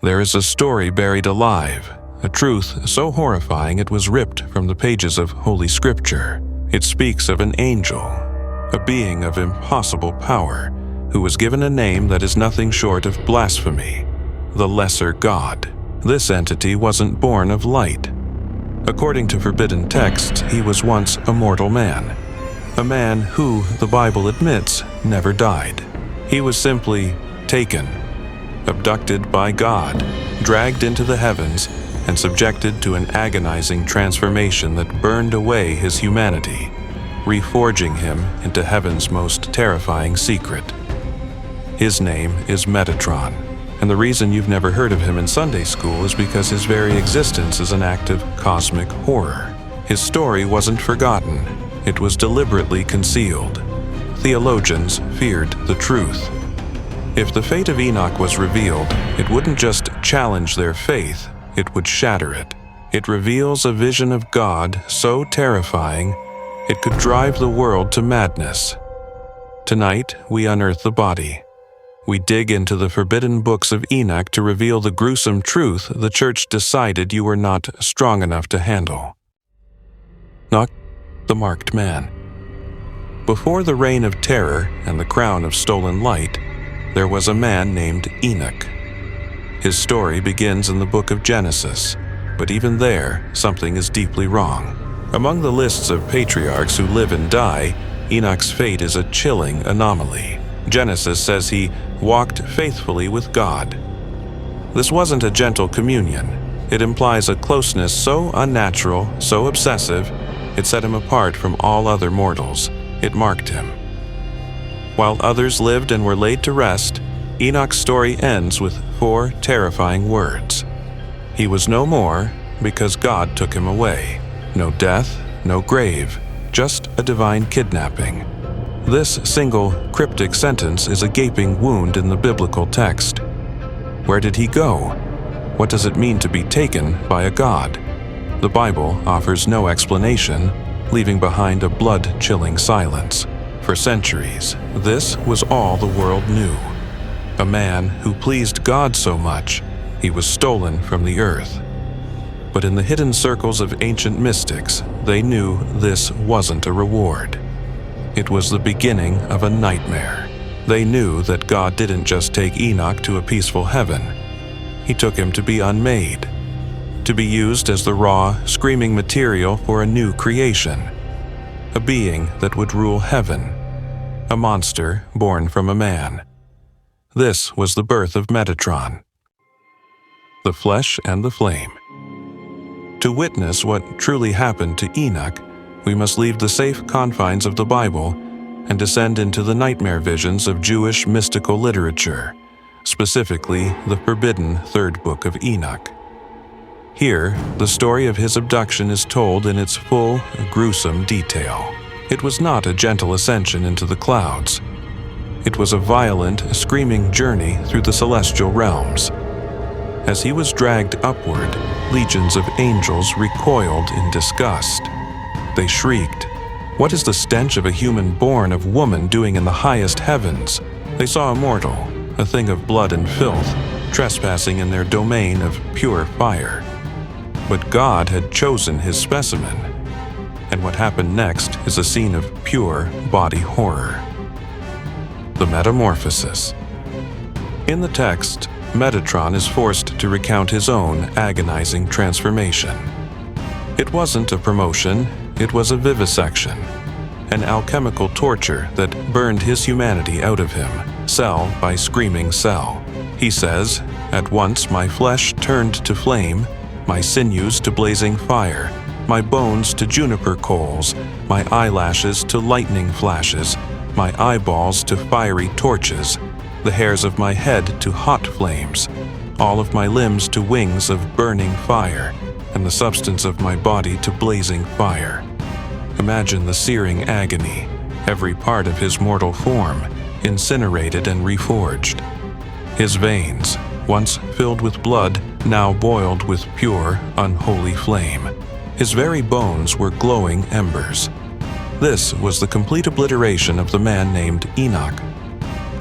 There is a story buried alive, a truth so horrifying it was ripped from the pages of Holy Scripture. It speaks of an angel, a being of impossible power, who was given a name that is nothing short of blasphemy, the lesser god. This entity wasn't born of light. According to forbidden texts, he was once a mortal man, a man who, the Bible admits, never died. He was simply taken, abducted by God, dragged into the heavens, and subjected to an agonizing transformation that burned away his humanity, reforging him into heaven's most terrifying secret. His name is Metatron, and the reason you've never heard of him in Sunday school is because his very existence is an act of cosmic horror. His story wasn't forgotten, it was deliberately concealed. Theologians feared the truth. If the fate of Enoch was revealed, it wouldn't just challenge their faith, it would shatter it. It reveals a vision of God so terrifying, it could drive the world to madness. Tonight, we unearth the body. We dig into the forbidden books of Enoch to reveal the gruesome truth the church decided you were not strong enough to handle. Enoch, the marked man. Before the reign of terror and the crown of stolen light, there was a man named Enoch. His story begins in the book of Genesis, but even there, something is deeply wrong. Among the lists of patriarchs who live and die, Enoch's fate is a chilling anomaly. Genesis says he walked faithfully with God. This wasn't a gentle communion. It implies a closeness so unnatural, so obsessive, it set him apart from all other mortals. It marked him. While others lived and were laid to rest, Enoch's story ends with 4 terrifying words. He was no more because God took him away. No death, no grave, just a divine kidnapping. This single cryptic sentence is a gaping wound in the biblical text. Where did he go? What does it mean to be taken by a god? The Bible offers no explanation, leaving behind a blood-chilling silence. For centuries, this was all the world knew. A man who pleased God so much, he was stolen from the earth. But in the hidden circles of ancient mystics, they knew this wasn't a reward. It was the beginning of a nightmare. They knew that God didn't just take Enoch to a peaceful heaven. He took him to be unmade, to be used as the raw, screaming material for a new creation, a being that would rule heaven, a monster born from a man. This was the birth of Metatron, the flesh and the flame. To witness what truly happened to Enoch, we must leave the safe confines of the Bible and descend into the nightmare visions of Jewish mystical literature, specifically the forbidden 3rd book of Enoch. Here, the story of his abduction is told in its full, gruesome detail. It was not a gentle ascension into the clouds. It was a violent, screaming journey through the celestial realms. As he was dragged upward, legions of angels recoiled in disgust. They shrieked, "What is the stench of a human born of woman doing in the highest heavens?" They saw a mortal, a thing of blood and filth, trespassing in their domain of pure fire. But God had chosen his specimen, and what happened next is a scene of pure body horror. The Metamorphosis. In the text, Metatron is forced to recount his own agonizing transformation. It wasn't a promotion, it was a vivisection, an alchemical torture that burned his humanity out of him, cell by screaming cell. He says, "At once my flesh turned to flame, my sinews to blazing fire, my bones to juniper coals, my eyelashes to lightning flashes, my eyeballs to fiery torches, the hairs of my head to hot flames, all of my limbs to wings of burning fire, and the substance of my body to blazing fire." Imagine the searing agony, every part of his mortal form, incinerated and reforged. His veins, once filled with blood, now boiled with pure, unholy flame. His very bones were glowing embers. This was the complete obliteration of the man named Enoch.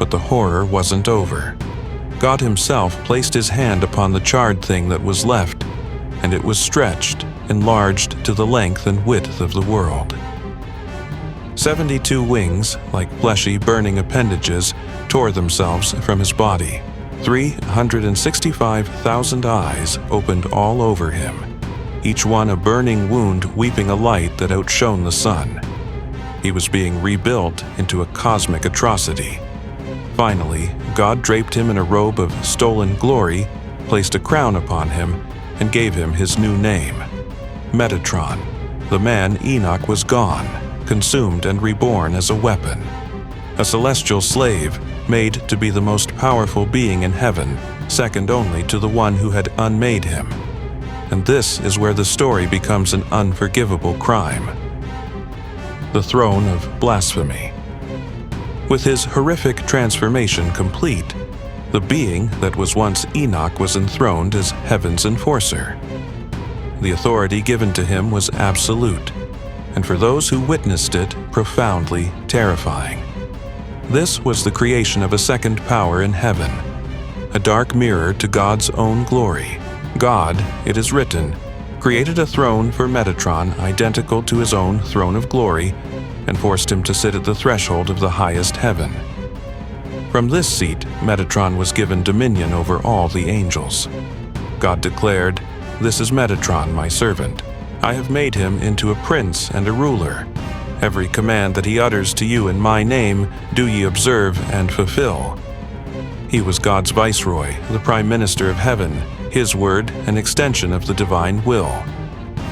But the horror wasn't over. God himself placed his hand upon the charred thing that was left, and it was stretched, enlarged to the length and width of the world. 72 wings, like fleshy, burning appendages, tore themselves from his body. 365,000 eyes opened all over him, each one a burning wound weeping a light that outshone the sun. He was being rebuilt into a cosmic atrocity. Finally, God draped him in a robe of stolen glory, placed a crown upon him, and gave him his new name, Metatron. The man Enoch was gone, consumed and reborn as a weapon, a celestial slave made to be the most powerful being in heaven, second only to the one who had unmade him. And this is where the story becomes an unforgivable crime. The Throne of Blasphemy. With his horrific transformation complete, the being that was once Enoch was enthroned as heaven's enforcer. The authority given to him was absolute, and for those who witnessed it, profoundly terrifying. This was the creation of a second power in heaven, a dark mirror to God's own glory. God, it is written, created a throne for Metatron identical to his own throne of glory, and forced him to sit at the threshold of the highest heaven. From this seat, Metatron was given dominion over all the angels. God declared, "This is Metatron, my servant. I have made him into a prince and a ruler. Every command that he utters to you in my name, do ye observe and fulfill." He was God's viceroy, the prime minister of heaven, his word an extension of the divine will.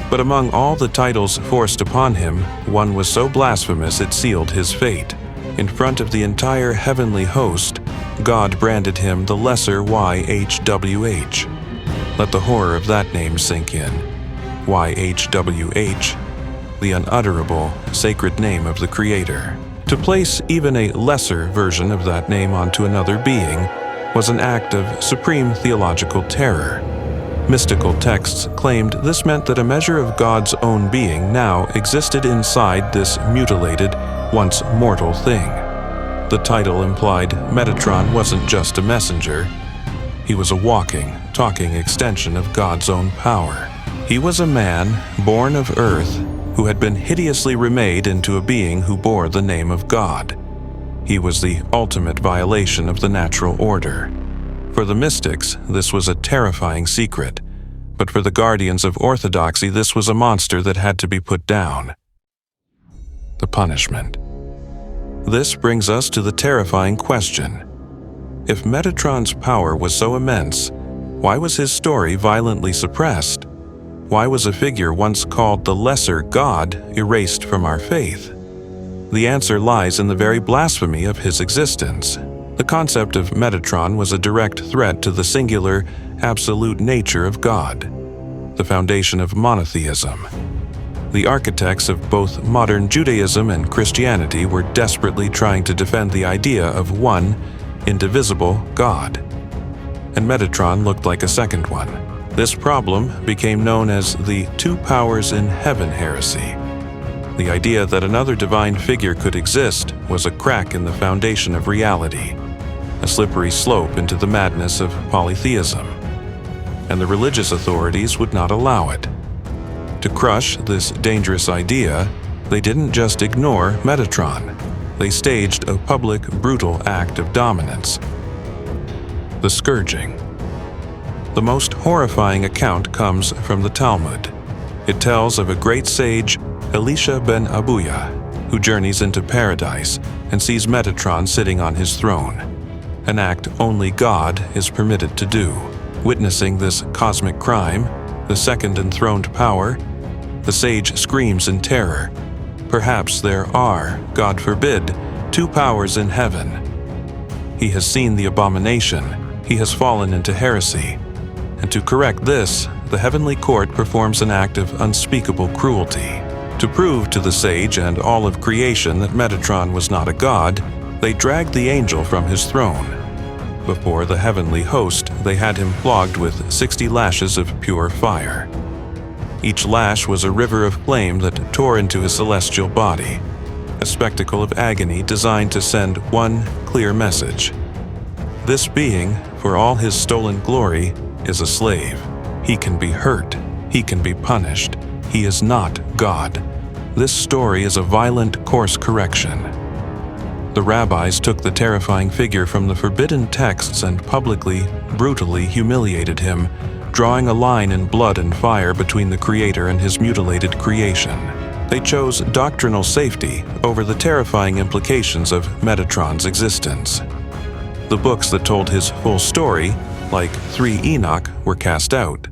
But among all the titles forced upon him, one was so blasphemous it sealed his fate. In front of the entire heavenly host, God branded him the lesser YHWH. Let the horror of that name sink in. YHWH, the unutterable, sacred name of the Creator. To place even a lesser version of that name onto another being was an act of supreme theological terror. Mystical texts claimed this meant that a measure of God's own being now existed inside this mutilated, once mortal thing. The title implied Metatron wasn't just a messenger. He was a walking, talking extension of God's own power. He was a man born of earth who had been hideously remade into a being who bore the name of God. He was the ultimate violation of the natural order. For the mystics, this was a terrifying secret, but for the guardians of orthodoxy, this was a monster that had to be put down. The punishment. This brings us to the terrifying question. If Metatron's power was so immense, why was his story violently suppressed? Why was a figure once called the lesser God erased from our faith? The answer lies in the very blasphemy of his existence. The concept of Metatron was a direct threat to the singular, absolute nature of God, the foundation of monotheism. The architects of both modern Judaism and Christianity were desperately trying to defend the idea of one, indivisible God. And Metatron looked like a second one. This problem became known as the two powers in heaven heresy. The idea that another divine figure could exist was a crack in the foundation of reality, a slippery slope into the madness of polytheism. And the religious authorities would not allow it. To crush this dangerous idea, they didn't just ignore Metatron. They staged a public, brutal act of dominance. The Scourging. The most horrifying account comes from the Talmud. It tells of a great sage, Elisha ben Abuya, who journeys into paradise and sees Metatron sitting on his throne, an act only God is permitted to do. Witnessing this cosmic crime, the second enthroned power, the sage screams in terror. Perhaps there are, God forbid, two powers in heaven. He has seen the abomination, he has fallen into heresy, and to correct this, the heavenly court performs an act of unspeakable cruelty. To prove to the sage and all of creation that Metatron was not a god, they dragged the angel from his throne. Before the heavenly host, they had him flogged with 60 lashes of pure fire. Each lash was a river of flame that tore into his celestial body, a spectacle of agony designed to send one clear message. This being, for all his stolen glory, is a slave. He can be hurt. He can be punished. He is not God. This story is a violent course correction. The rabbis took the terrifying figure from the forbidden texts and publicly, brutally humiliated him, drawing a line in blood and fire between the Creator and his mutilated creation. They chose doctrinal safety over the terrifying implications of Metatron's existence. The books that told his full story, like 3 Enoch, were cast out.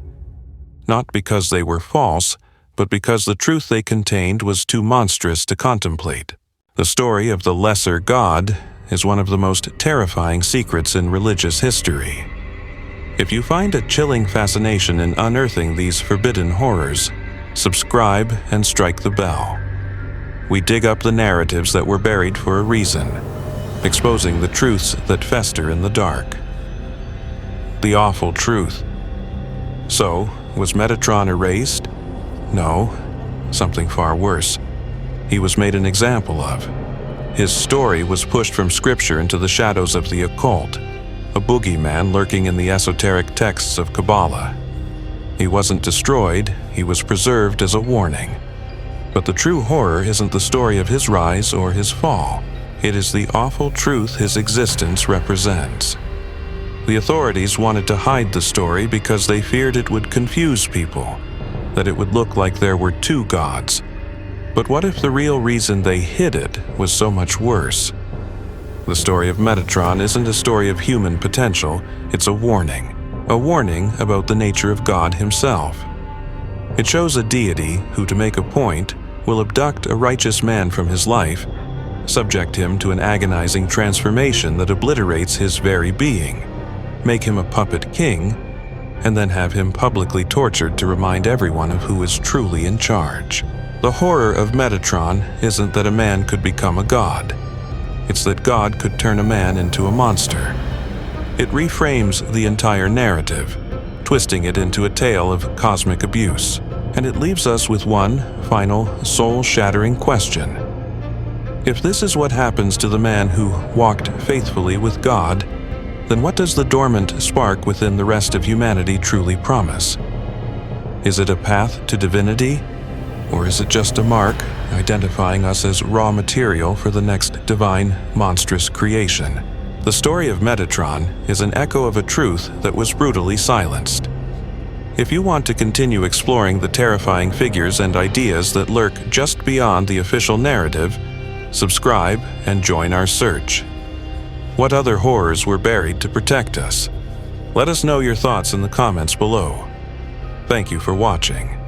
Not because they were false, but because the truth they contained was too monstrous to contemplate. The story of the lesser God is one of the most terrifying secrets in religious history. If you find a chilling fascination in unearthing these forbidden horrors, subscribe and strike the bell. We dig up the narratives that were buried for a reason, exposing the truths that fester in the dark. The awful truth. So, was Metatron erased? No, something far worse. He was made an example of. His story was pushed from Scripture into the shadows of the occult, a boogeyman lurking in the esoteric texts of Kabbalah. He wasn't destroyed, he was preserved as a warning. But the true horror isn't the story of his rise or his fall. It is the awful truth his existence represents. The authorities wanted to hide the story because they feared it would confuse people, that it would look like there were 2 gods. But what if the real reason they hid it was so much worse? The story of Metatron isn't a story of human potential, it's a warning about the nature of God himself. It shows a deity who, to make a point, will abduct a righteous man from his life, subject him to an agonizing transformation that obliterates his very being, make him a puppet king, and then have him publicly tortured to remind everyone of who is truly in charge. The horror of Metatron isn't that a man could become a god. It's that God could turn a man into a monster. It reframes the entire narrative, twisting it into a tale of cosmic abuse. And it leaves us with one final, soul-shattering question. If this is what happens to the man who walked faithfully with God, then what does the dormant spark within the rest of humanity truly promise? Is it a path to divinity? Or is it just a mark identifying us as raw material for the next divine, monstrous creation? The story of Metatron is an echo of a truth that was brutally silenced. If you want to continue exploring the terrifying figures and ideas that lurk just beyond the official narrative, subscribe and join our search. What other horrors were buried to protect us? Let us know your thoughts in the comments below. Thank you for watching.